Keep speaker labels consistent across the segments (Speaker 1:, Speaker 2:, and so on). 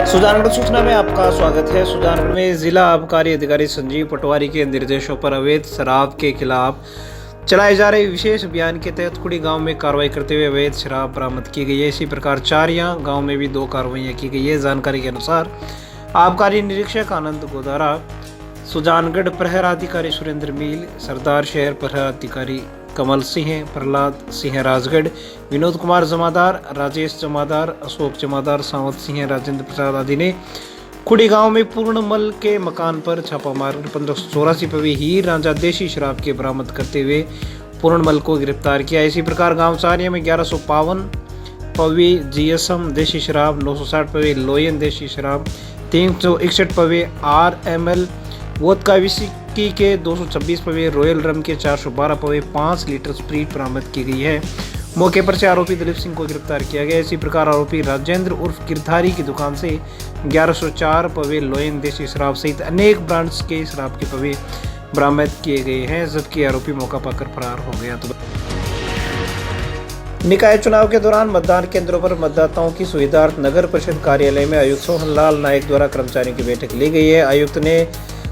Speaker 1: सुजानगढ़ सूचना में आपका स्वागत है। सुजानगढ़ में जिला आबकारी अधिकारी संजीव पटवारी के निर्देशों पर अवैध शराब के खिलाफ चलाए जा रहे विशेष अभियान के तहत कुड़ी गांव में कार्रवाई करते हुए अवैध शराब बरामद की गई है। इसी प्रकार चारियां गांव में भी 2 कार्रवाइयां की गई है। जानकारी के अनुसार आबकारी निरीक्षक आनंद गोदारा, सुजानगढ़ प्रहरा अधिकारी सुरेंद्र मील, सरदार शहर प्रहरा अधिकारी कमल सिंह, प्रहलाद सिंह राजगढ़, विनोद कुमार जमादार, राजेश जमादार, अशोक जमादार, सावंत सिंह, राजेंद्र प्रसाद आदि ने खुड़ी गांव में पूर्णमल के मकान पर छापा मारकर 1584 पवी हीर रांझा देशी शराब के बरामद करते हुए पूर्णमल को गिरफ्तार किया। इसी प्रकार गांव चारिया में 1152 पवी जीएसएम देशी शराब, 960 पवी लोयन देशी शराब, 361 पवी RML वोदका विस्की के 226 पवे, रॉयल रम के 412 पवे, 5 लीटर स्प्रीट बरामद की गई है। मौके पर से आरोपी दिलीप सिंह को गिरफ्तार किया गया। इसी प्रकार आरोपी राजेंद्र उर्फ गिरधारी की दुकान से 1104 पवे लोयन देशी शराब सहित अनेक ब्रांड्स के शराब के पवे बरामद किए गए हैं, जबकि आरोपी मौका पाकर फरार हो गया। तो निकाय चुनाव के दौरान मतदान केंद्रों पर मतदाताओं की सुविधार्थ नगर परिषद कार्यालय में आयुक्त सोहनलाल नायक द्वारा कर्मचारियों की बैठक ली गई है। आयुक्त ने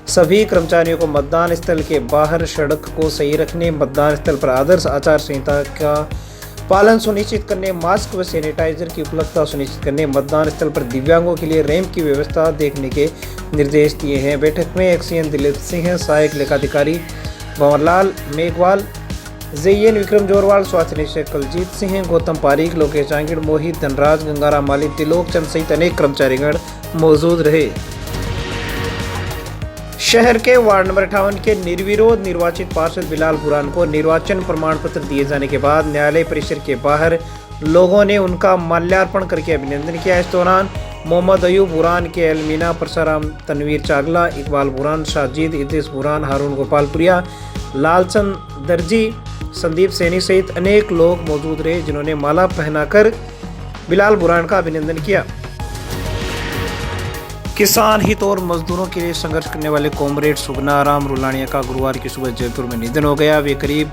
Speaker 1: सभी कर्मचारियों को मतदान स्थल के बाहर सड़क को सही रखने, मतदान स्थल पर आदर्श आचार संहिता का पालन सुनिश्चित करने, मास्क व सैनिटाइजर की उपलब्धता सुनिश्चित करने, मतदान स्थल पर दिव्यांगों के लिए रैंप की व्यवस्था देखने के निर्देश दिए हैं। बैठक में एक्सीएन दिलीप सिंह, सहायक लेखाधिकारी भंवरलाल मेघवाल, जेईएन विक्रम जोरवाल, स्वास्थ्य निरीक्षक कलजीत सिंह, गौतम पारीक, लोकेश जांगिड़, मोहित धनराज, गंगाराम माली, तिलोक चंद सहित अनेक कर्मचारीगण मौजूद रहे। शहर के वार्ड नंबर 58 के निर्विरोध निर्वाचित पार्षद बिलाल बुरहान को निर्वाचन प्रमाण पत्र दिए जाने के बाद न्यायालय परिसर के बाहर लोगों ने उनका माल्यार्पण करके अभिनंदन किया। इस दौरान मोहम्मद अयूब बुरहान के अलमीना परसाराम, तनवीर चागला, इकबाल बुरहान, शाजिद इद्रिस बुरहान, हारून गोपालपुरिया, लालचंद दर्जी, संदीप सैनी सहित अनेक लोग मौजूद रहे, जिन्होंने माला पहनाकर बिलाल बुरहान का अभिनंदन किया। किसान हित और मजदूरों के लिए संघर्ष करने वाले कॉमरेड सुगनाराम रुलानिया का गुरुवार की सुबह जयपुर में निधन हो गया। वे करीब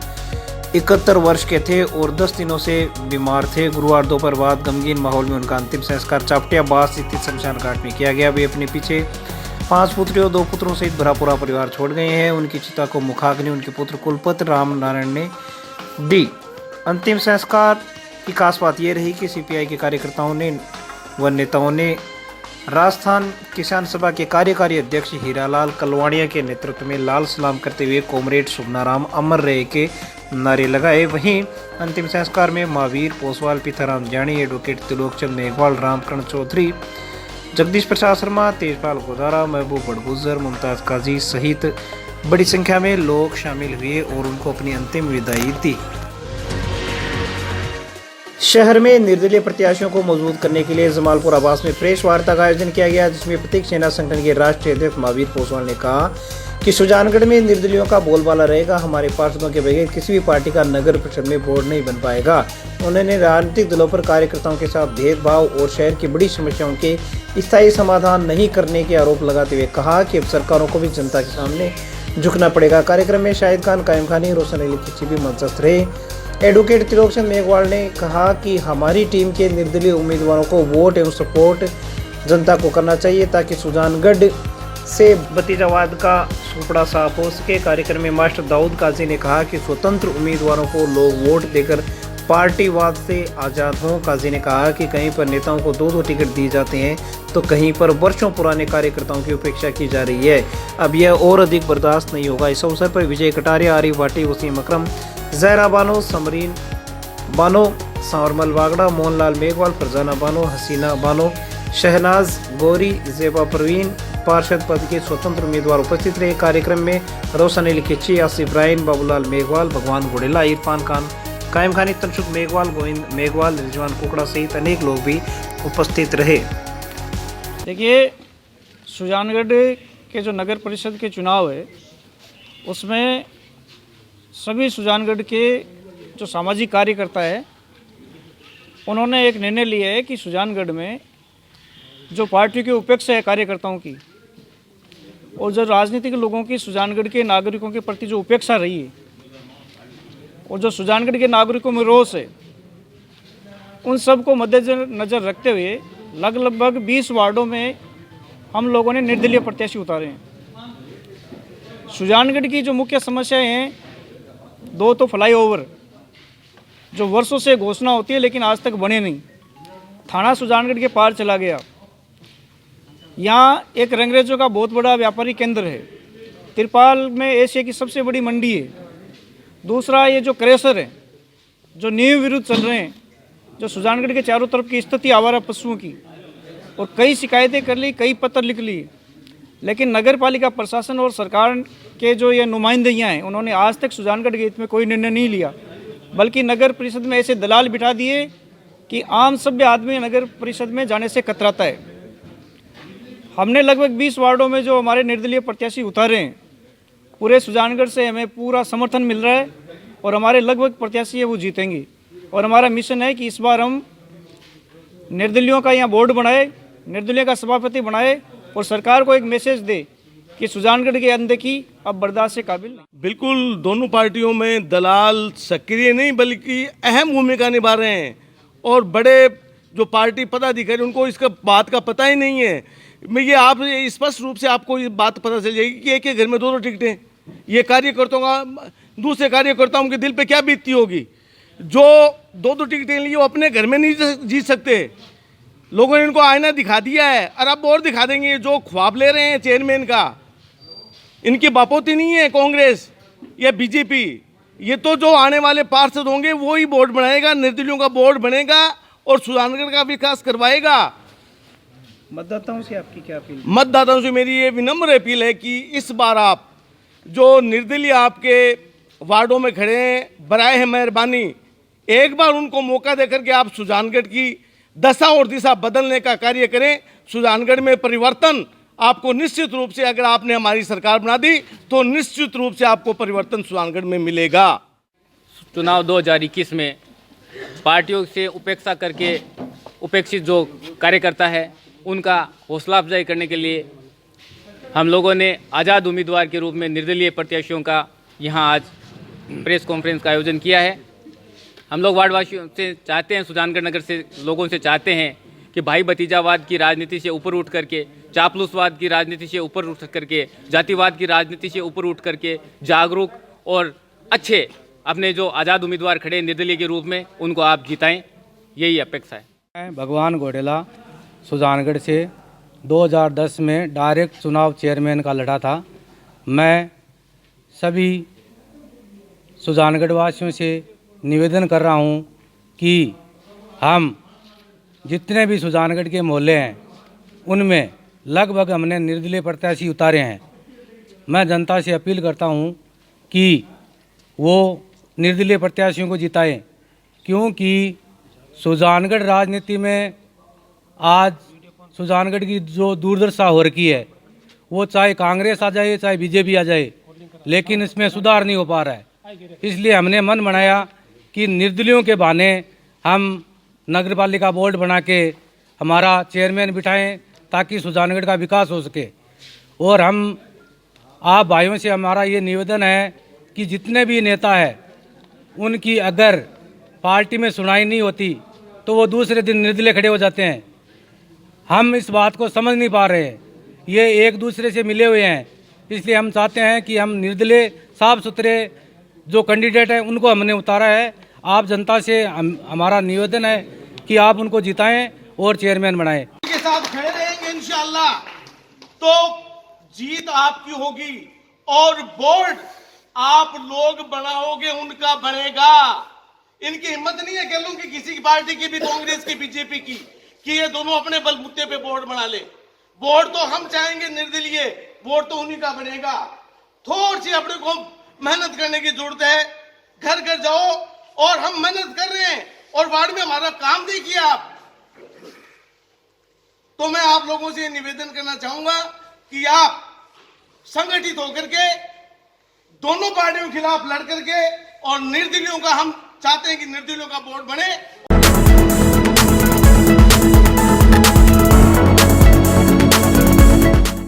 Speaker 1: 71 वर्ष के थे और 10 दिनों से बीमार थे। गुरुवार दोपहर बाद गमगीन माहौल में उनका अंतिम संस्कार चापटियाबाद स्थित शमशान घाट में किया गया। वे अपने पीछे 5 पुत्रियों, 2 पुत्रों सहित भरा पूरा परिवार छोड़ गए हैं। उनकी चिता को मुखाग्नि उनके पुत्र कुलपति राम नारायण ने दी। अंतिम संस्कार की खास बात यह रही कि सीपीआई के कार्यकर्ताओं ने व नेताओं ने राजस्थान किसान सभा के कार्यकारी अध्यक्ष हीरालाल कलवाणिया के नेतृत्व में लाल सलाम करते हुए कॉमरेड सुगनाराम अमर रहे के नारे लगाए। वहीं अंतिम संस्कार में महावीर पोसवाल, पीथाराम जानी, एडवोकेट तिलोकचंद मेघवाल, रामकरण चौधरी, जगदीश प्रसाद शर्मा, तेजपाल गोदारा, महबूब बड़गुजर, मुमताज काजी सहित बड़ी संख्या में लोग शामिल हुए और उनको अपनी अंतिम विदाई दी। शहर में निर्दलीय प्रत्याशियों को मजबूत करने के लिए जमालपुर आवास में प्रेस वार्ता का आयोजन किया गया, जिसमें प्रतीक सेना संगठन के राष्ट्रीय अध्यक्ष महावीर पोसवाल ने कहा कि सुजानगढ़ में निर्दलीयों का बोलबाला रहेगा। हमारे पार्षदों के बगैर किसी भी पार्टी का नगर परिषद में बोर्ड नहीं बन पाएगा। उन्होंने राजनीतिक दलों पर कार्यकर्ताओं के साथ भेदभाव और शहर की बड़ी समस्याओं के स्थायी समाधान नहीं करने के आरोप लगाते हुए कहा कि अब सरकारों को भी जनता के सामने झुकना पड़ेगा। कार्यक्रम में शाहिद खान, कायम खानी, रोशन अली खिची भी मंचस्थ रहे। एडवोकेट तिलोकचंद मेघवाल ने कहा कि हमारी टीम के निर्दलीय उम्मीदवारों को वोट एवं सपोर्ट जनता को करना चाहिए ताकि सुजानगढ़ से भतीजावाद का सुपड़ा साफ हो सके। कार्यक्रम में मास्टर दाऊद काजी ने कहा कि स्वतंत्र उम्मीदवारों को लोग वोट देकर पार्टीवाद से आज़ाद हों। काजी ने कहा कि कहीं पर नेताओं को 2-2 टिकट दिए जाते हैं तो कहीं पर वर्षों पुराने कार्यकर्ताओं की उपेक्षा की जा रही है। अब यह और अधिक बर्दाश्त नहीं होगा। इस अवसर पर विजय कटारिया, आरिफ भाटी, वसीम अकरम, जहरा बानो, समरीन बानो, सांवरमल वागड़ा, मोहनलाल मेघवाल, फरजाना बानो, हसीना बानो, शहनाज गौरी, जेबा परवीन पार्षद पद के स्वतंत्र उम्मीदवार उपस्थित रहे। कार्यक्रम में रोशन अली खिची, आसिफ इब्राहिम, बाबूलाल मेघवाल, भगवान घोड़ेला, इरफान खान, कायम खानी, तनसुख मेघवाल, गोविंद मेघवाल, रिजवान कुकड़ा सहित अनेक लोग भी उपस्थित रहे।
Speaker 2: देखिए, सुजानगढ़ के जो नगर परिषद के चुनाव है उसमें सभी सुजानगढ़ के जो सामाजिक कार्यकर्ता है उन्होंने एक निर्णय लिया है कि सुजानगढ़ में जो पार्टी की उपेक्षा है कार्यकर्ताओं की और जो राजनीतिक लोगों की सुजानगढ़ के नागरिकों के प्रति जो उपेक्षा रही है और जो सुजानगढ़ के नागरिकों में रोष है, उन सब को मद्देनजर रखते हुए लगभग 20 वार्डों में हम लोगों ने निर्दलीय प्रत्याशी उतारे हैं। सुजानगढ़ की जो मुख्य समस्याएं हैं, दो तो फ्लाईओवर जो वर्षों से घोषणा होती है लेकिन आज तक बने नहीं। थाना सुजानगढ़ के पार चला गया। यहाँ एक रंगरेजों का बहुत बड़ा व्यापारिक केंद्र है। तिरपाल में एशिया की सबसे बड़ी मंडी है। दूसरा, ये जो क्रेशर है जो नियम विरुद्ध चल रहे हैं, जो सुजानगढ़ के चारों तरफ की स्थिति आवारा पशुओं की, और कई शिकायतें कर ली, कई पत्र लिख लिए, लेकिन नगर पालिका प्रशासन और सरकार के जो ये नुमाइंदियाँ हैं उन्होंने आज तक सुजानगढ़ के हित में कोई निर्णय नहीं लिया, बल्कि नगर परिषद में ऐसे दलाल बिठा दिए कि आम सभ्य आदमी नगर परिषद में जाने से कतराता है। हमने लगभग 20 वार्डों में जो हमारे निर्दलीय प्रत्याशी उतारे हैं, पूरे सुजानगढ़ से हमें पूरा समर्थन मिल रहा है और हमारे लगभग प्रत्याशी है वो जीतेंगे। और हमारा मिशन है कि इस बार हम निर्दलियों का यहाँ बोर्ड बनाए, निर्दलीय का सभापति बनाए और सरकार को एक मैसेज दे कि सुजानगढ़ के अनदेखी अब बर्दाश्त से काबिल नहीं।
Speaker 3: बिल्कुल, दोनों पार्टियों में दलाल सक्रिय नहीं बल्कि अहम भूमिका निभा रहे हैं और बड़े जो पार्टी पदाधिकारी उनको इसका बात का पता ही नहीं है। मैं ये आप स्पष्ट रूप से आपको ये बात पता चल जाएगी कि एक एक घर में दो टिकटें। ये कार्यकर्ताओं का दूसरे कार्यकर्ताओं के दिल पे क्या बीतती होगी। जो दो टिकटें लिए वो अपने घर में नहीं जीत सकते। लोगों ने इनको आईना दिखा दिया है और अब और दिखा देंगे। जो ख्वाब ले रहे हैं चेयरमैन का, इनकी बापोती नहीं है कांग्रेस या बीजेपी। ये तो जो आने वाले पार्षद होंगे वो ही बोर्ड बनाएगा, निर्दलियों का बोर्ड बनेगा और सुजानगढ़ का विकास करवाएगा।
Speaker 1: मतदाताओं से आपकी क्या अपील?
Speaker 3: मतदाताओं से मेरी ये विनम्र अपील है कि इस बार आप जो निर्दलीय आपके वार्डों में खड़े हैं, बराए है मेहरबानी एक बार उनको मौका देकर के आप सुजानगढ़ की दशा और दिशा बदलने का कार्य करें। सुजानगढ़ में परिवर्तन आपको निश्चित रूप से, अगर आपने हमारी सरकार बना दी तो निश्चित रूप से आपको परिवर्तन सुजानगढ़ में मिलेगा।
Speaker 4: चुनाव 2021 में पार्टियों से उपेक्षा करके उपेक्षित जो कार्यकर्ता है उनका हौसला अफजाई करने के लिए हम लोगों ने आज़ाद उम्मीदवार के रूप में निर्दलीय प्रत्याशियों का यहाँ आज प्रेस कॉन्फ्रेंस का आयोजन किया है। हम लोग वार्डवासियों से चाहते हैं, सुजानगढ़ नगर से लोगों से चाहते हैं कि भाई भतीजावाद की राजनीति से ऊपर उठ करके, चापलूसवाद की राजनीति से ऊपर उठ करके, जातिवाद की राजनीति से ऊपर उठ करके जागरूक और अच्छे अपने जो आज़ाद उम्मीदवार खड़े निर्दलीय के रूप में उनको आप जिताएं, यही अपेक्षा है।
Speaker 5: भगवान घोडेला सुजानगढ़ से 2010 में डायरेक्ट चुनाव चेयरमैन का लड़ा था। मैं सभी सुजानगढ़ वासियों से निवेदन कर रहा हूं कि हम जितने भी सुजानगढ़ के मोहल्ले हैं उनमें लगभग हमने निर्दलीय प्रत्याशी उतारे हैं। मैं जनता से अपील करता हूं कि वो निर्दलीय प्रत्याशियों को जिताएं, क्योंकि सुजानगढ़ राजनीति में आज सुजानगढ़ की जो दुर्दशा हो रखी है, वो चाहे कांग्रेस आ जाए चाहे बीजेपी आ जाए, लेकिन इसमें सुधार नहीं हो पा रहा है। इसलिए हमने मन बनाया कि निर्दलियों के बहाने हम नगर पालिका बोर्ड बना के हमारा चेयरमैन बिठाएं ताकि सुजानगढ़ का विकास हो सके। और हम आप भाइयों से हमारा ये निवेदन है कि जितने भी नेता हैं उनकी अगर पार्टी में सुनाई नहीं होती तो वो दूसरे दिन निर्दलीय खड़े हो जाते हैं। हम इस बात को समझ नहीं पा रहे हैं। ये एक दूसरे से मिले हुए हैं, इसलिए हम चाहते हैं कि हम निर्दलीय साफ सुथरे जो कैंडिडेट हैं उनको हमने उतारा है। आप जनता से हमारा निवेदन है कि आप उनको जिताएं और चेयरमैन बनाएं।
Speaker 3: के साथ खड़े रहेंगे इंशाअल्लाह तो जीत आपकी होगी और बोर्ड आप लोग बनाओगे, उनका बनेगा। इनकी हिम्मत नहीं है कह लूं कि किसी की पार्टी की भी, कांग्रेस की, बीजेपी की, कि ये दोनों अपने बलबूते पे बोर्ड बना ले। बोर्ड तो हम चाहेंगे निर्दलीय, बोर्ड तो उन्हीं का बनेगा। थोड़ी सी अपने को मेहनत करने की जरूरत है। घर घर जाओ और हम मेहनत कर रहे हैं और वार्ड में हमारा काम देखिए आप। तो मैं आप लोगों से निवेदन करना चाहूंगा कि आप संगठित होकर के दोनों पार्टियों के खिलाफ लड़ करके और निर्दलियों का, हम चाहते हैं कि निर्दलियों का बोर्ड बने